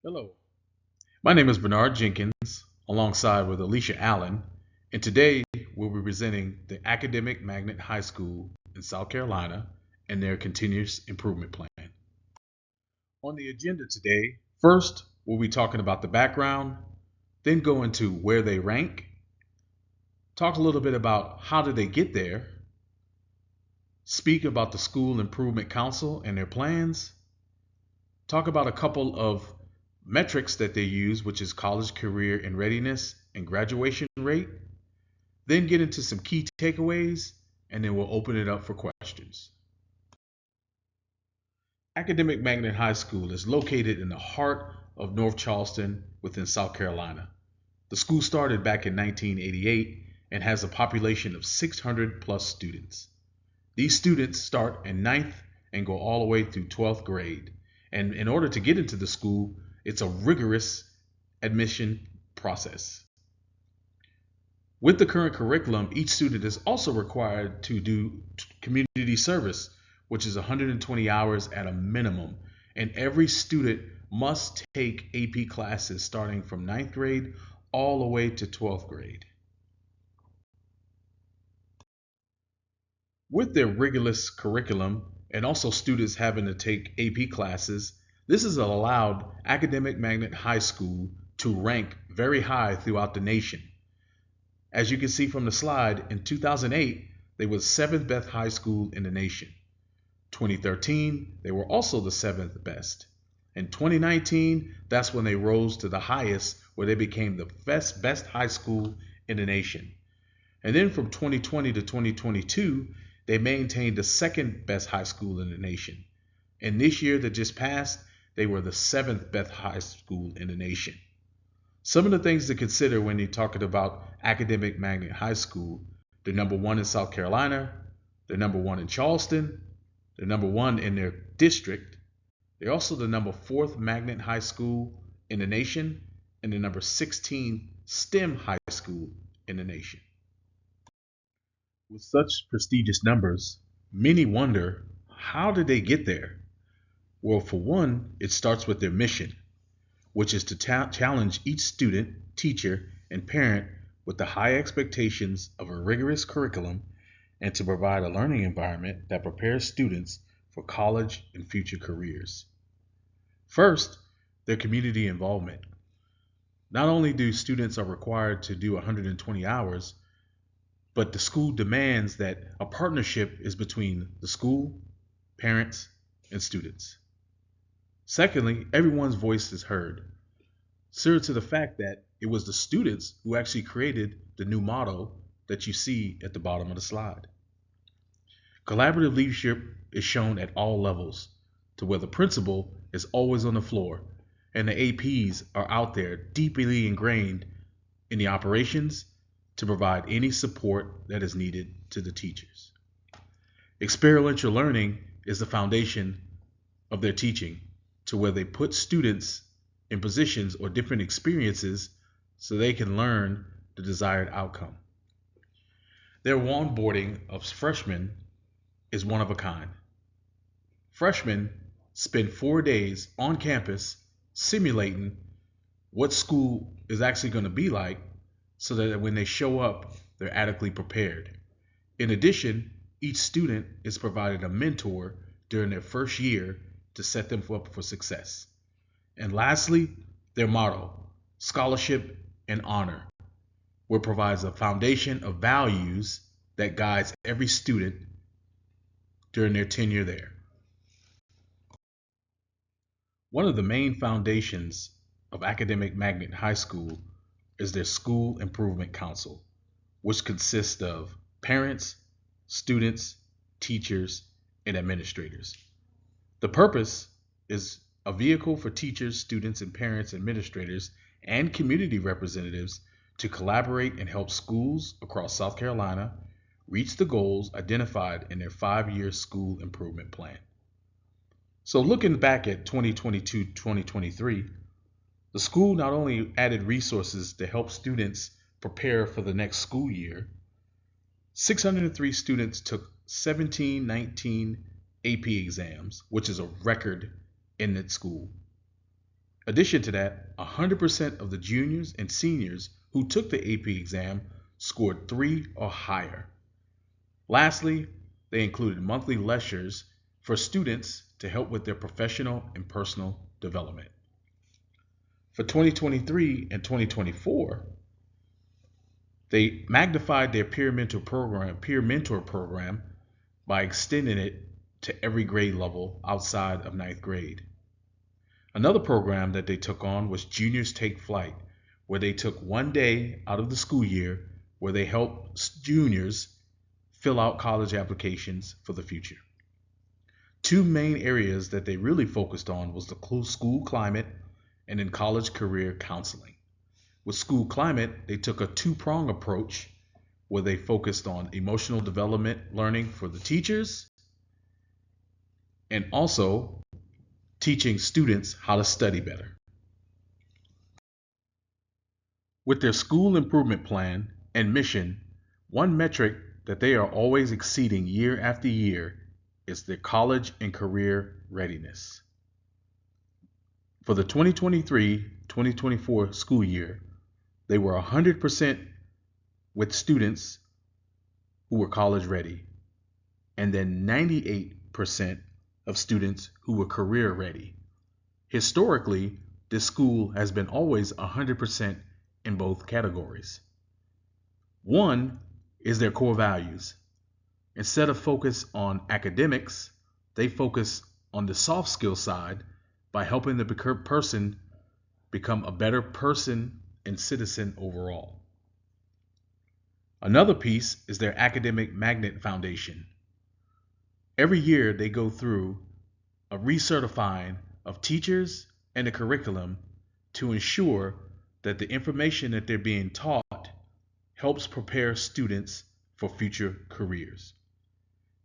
Hello, my name is Bernard Jenkins, alongside with Alicia Allen, and today we'll be presenting the Academic Magnet High School in South Carolina and their continuous improvement plan. On the agenda today, first we'll be talking about the background, then go into where they rank, talk a little bit about how did they get there, speak about the School Improvement Council and their plans, talk about a couple of metrics that they use, which is college career and readiness and graduation rate, then get into some key takeaways, and then we'll open it up for questions. Academic Magnet High School is located in the heart of North Charleston within South Carolina. The school started back in 1988 and has a population of 600 plus students. These students start in ninth and go all the way through 12th grade. And in order to get into the school, it's a rigorous admission process. With the current curriculum, each student is also required to do community service, which is 120 hours at a minimum. And every student must take AP classes starting from ninth grade all the way to 12th grade. With their rigorous curriculum and also students having to take AP classes, this has allowed Academic Magnet High School to rank very high throughout the nation. As you can see from the slide, in 2008, they were the seventh best high school in the nation. 2013, they were also the seventh best. In 2019, that's when they rose to the highest, where they became the best high school in the nation. And then from 2020 to 2022, they maintained the second best high school in the nation. And this year that just passed, they were the seventh best high school in the nation. Some of the things to consider when you're talking about Academic Magnet High School: they're number one in South Carolina, they're number one in Charleston, they're number one in their district, they're also the number fourth magnet high school in the nation, and the number 16 STEM high school in the nation. With such prestigious numbers, many wonder, how did they get there? Well, for one, it starts with their mission, which is to challenge each student, teacher, and parent with the high expectations of a rigorous curriculum and to provide a learning environment that prepares students for college and future careers. First, their community involvement. Not only do students are required to do 120 hours, but the school demands that a partnership is between the school, parents, and students. Secondly, everyone's voice is heard. Similar to the fact that it was the students who actually created the new motto that you see at the bottom of the slide. Collaborative leadership is shown at all levels, to where the principal is always on the floor and the APs are out there deeply ingrained in the operations to provide any support that is needed to the teachers. Experiential learning is the foundation of their teaching, to where they put students in positions or different experiences so they can learn the desired outcome. Their onboarding of freshmen is one of a kind. Freshmen spend 4 days on campus simulating what school is actually going to be like, so that when they show up, they're adequately prepared. In addition, each student is provided a mentor during their first year to set them up for success. And lastly, their motto, scholarship and honor, where it provides a foundation of values that guides every student during their tenure there. One of the main foundations of Academic Magnet High School is their School Improvement Council, which consists of parents, students, teachers, and administrators. The purpose is a vehicle for teachers, students, and parents, administrators, and community representatives to collaborate and help schools across South Carolina reach the goals identified in their 5-year school improvement plan. So looking back at 2022-2023, the school not only added resources to help students prepare for the next school year. 603 students took 1719 AP exams, which is a record in that school. Addition to that, 100% of the juniors and seniors who took the AP exam scored 3 or higher. Lastly, they included monthly lectures for students to help with their professional and personal development. For 2023 and 2024, they magnified their peer mentor program by extending it to every grade level outside of ninth grade. Another program that they took on was Juniors Take Flight, where they took one day out of the school year where they helped juniors fill out college applications for the future. Two main areas that they really focused on was the school climate and in college career counseling. With school climate, they took a two-prong approach where they focused on emotional development learning for the teachers and also teaching students how to study better. With their school improvement plan and mission, one metric that they are always exceeding year after year is their college and career readiness. For the 2023-2024 school year, they were 100% with students who were college ready, and then 98% of students who were career ready. Historically, this school has been always 100% in both categories. One is their core values. Instead of focus on academics, they focus on the soft skill side by helping the person become a better person and citizen overall. Another piece is their academic magnet foundation. Every year they go through a recertifying of teachers and the curriculum to ensure that the information that they're being taught helps prepare students for future careers.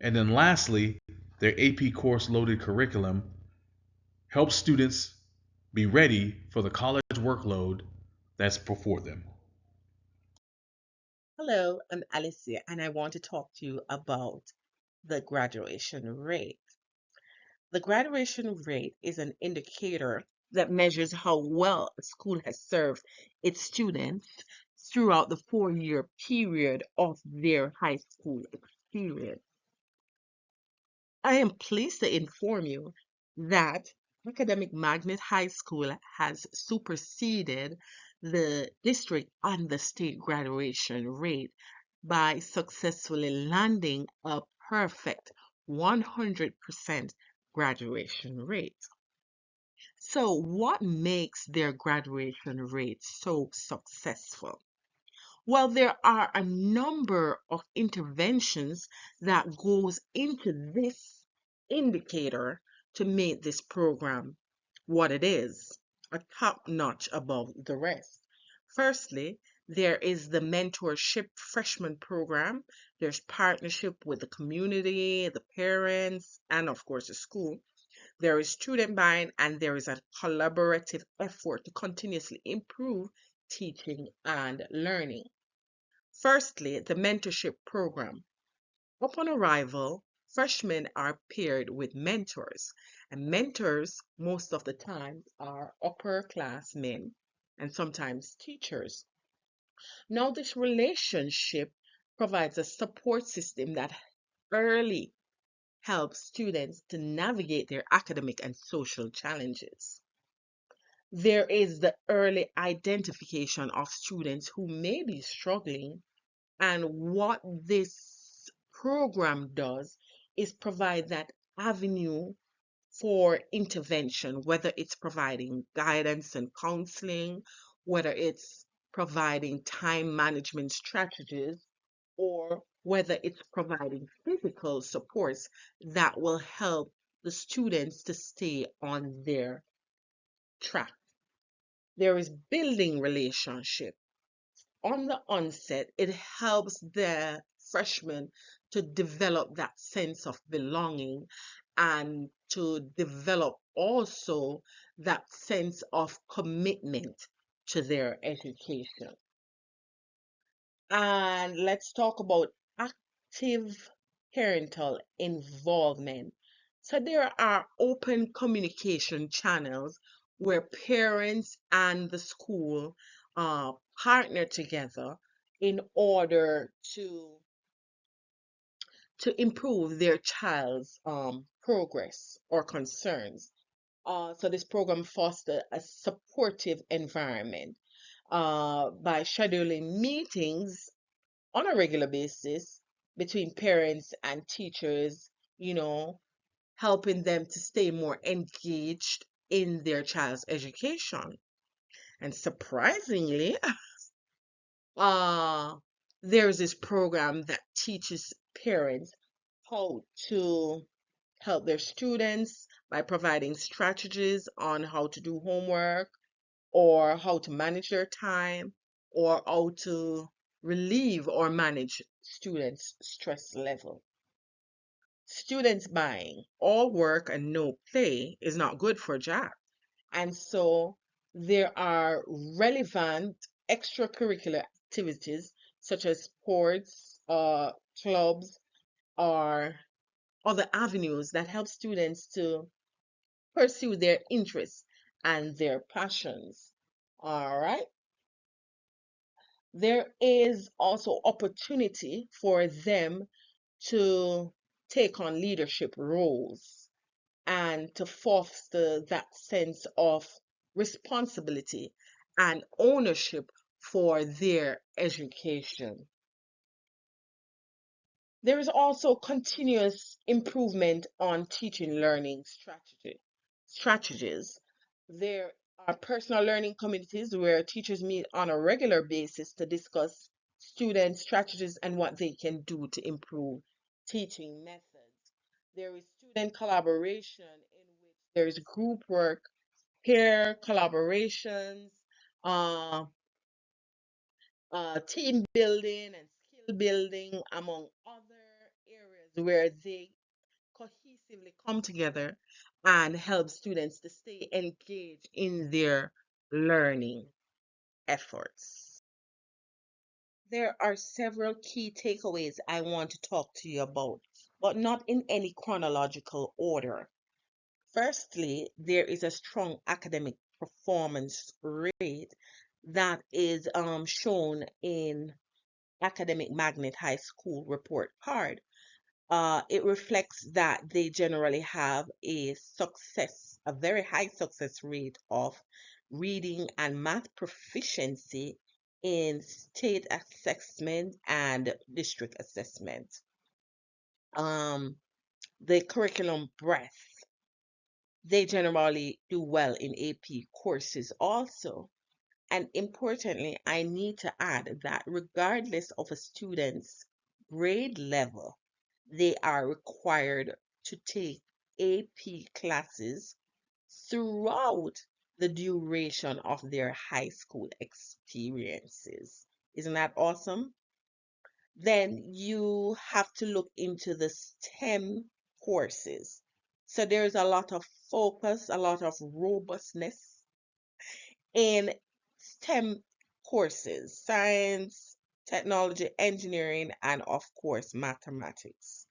And then lastly, their AP course loaded curriculum helps students be ready for the college workload that's before them. Hello, I'm Alicia, and I want to talk to you about the graduation rate. The graduation rate is an indicator that measures how well a school has served its students throughout the 4 year period of their high school experience. I am pleased to inform you that Academic Magnet High School has superseded the district and the state graduation rate by successfully landing a perfect 100% graduation rate. So, what makes their graduation rate so successful? Well, there are a number of interventions that goes into this indicator to make this program what it is, a top notch above the rest. Firstly, there is the mentorship freshman program. There's partnership with the community, the parents, and of course the school. There is student buy-in and there is a collaborative effort to continuously improve teaching and learning. Firstly, the mentorship program. Upon arrival, freshmen are paired with mentors, and mentors most of the time are upperclassmen and sometimes teachers. Now, this relationship provides a support system that early helps students to navigate their academic and social challenges. There is the early identification of students who may be struggling. And what this program does is provide that avenue for intervention, whether it's providing guidance and counseling, whether it's providing time management strategies, or whether it's providing physical supports that will help the students to stay on their track. There is building relationship on the onset, it helps the freshman to develop that sense of belonging and to develop also that sense of commitment to their education. And let's talk about active parental involvement. So there are open communication channels where parents and the school partner together in order to improve their child's progress or concerns. So this program fosters a supportive environment by scheduling meetings on a regular basis between parents and teachers, you know, helping them to stay more engaged in their child's education. And surprisingly, uh, there's this program that teaches parents how to help their students by providing strategies on how to do homework or how to manage their time or how to relieve or manage students' stress level. Students buying all work and no play is not good for Jack. And so there are relevant extracurricular activities such as sports, clubs, or other avenues that help students to pursue their interests and their passions. All right. There is also opportunity for them to take on leadership roles and to foster that sense of responsibility and ownership for their education. There is also continuous improvement on teaching learning strategies. There are personal learning communities where teachers meet on a regular basis to discuss student strategies and what they can do to improve teaching methods. There is student collaboration in which there is group work, peer collaborations, uh, team building and skill building, among other areas where they cohesively come together and help students to stay engaged in their learning efforts. There are several key takeaways I want to talk to you about, but not in any chronological order. Firstly, there is a strong academic performance rate that is shown in Academic Magnet High School report card. It reflects that they generally have a very high success rate of reading and math proficiency in state assessment and district assessment. Um, the curriculum breadth, they generally do well in AP courses also. And importantly, I need to add that regardless of a student's grade level, they are required to take AP classes throughout the duration of their high school experiences. Isn't that awesome? Then you have to look into the STEM courses. So there's a lot of focus, a lot of robustness in STEM courses, science, technology, engineering, and of course, mathematics.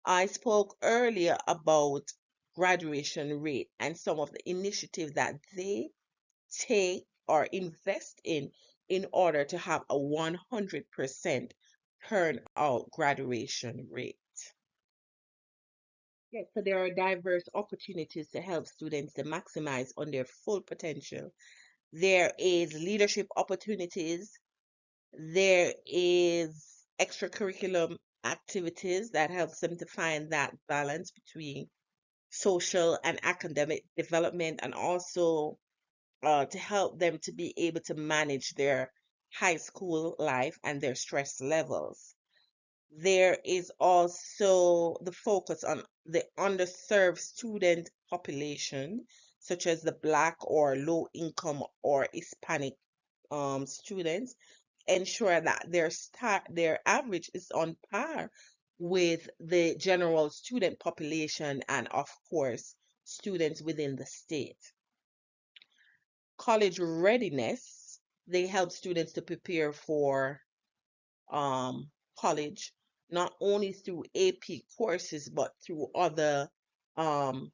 I spoke earlier about graduation rate and some of the initiatives that they take or invest in order to have a 100% turnout graduation rate. Yes, so there are diverse opportunities to help students to maximize on their full potential. There is leadership opportunities. There is extracurricular activities that helps them to find that balance between social and academic development and also to help them to be able to manage their high school life and their stress levels. There is also the focus on the underserved student population, such as the Black or low income or Hispanic students, ensure that their average is on par with the general student population and of course students within the state. College readiness, they help students to prepare for um, college, not only through AP courses, but through um,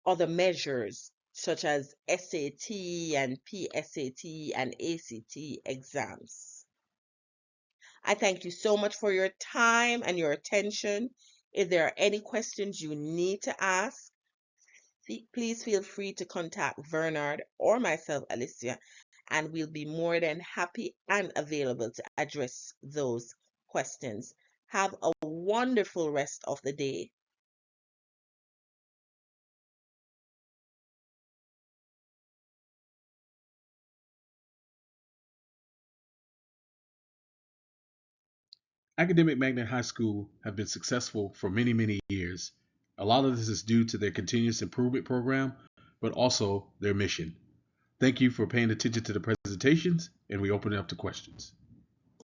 other measures such as SAT and PSAT and ACT exams. I thank you so much for your time and your attention. If there are any questions you need to ask, please feel free to contact Vernard or myself, Alicia, and we'll be more than happy and available to address those questions. Have a wonderful rest of the day. Academic Magnet High School have been successful for many, many years. A lot of this is due to their continuous improvement program, but also their mission. Thank you for paying attention to the presentations, and we open it up to questions.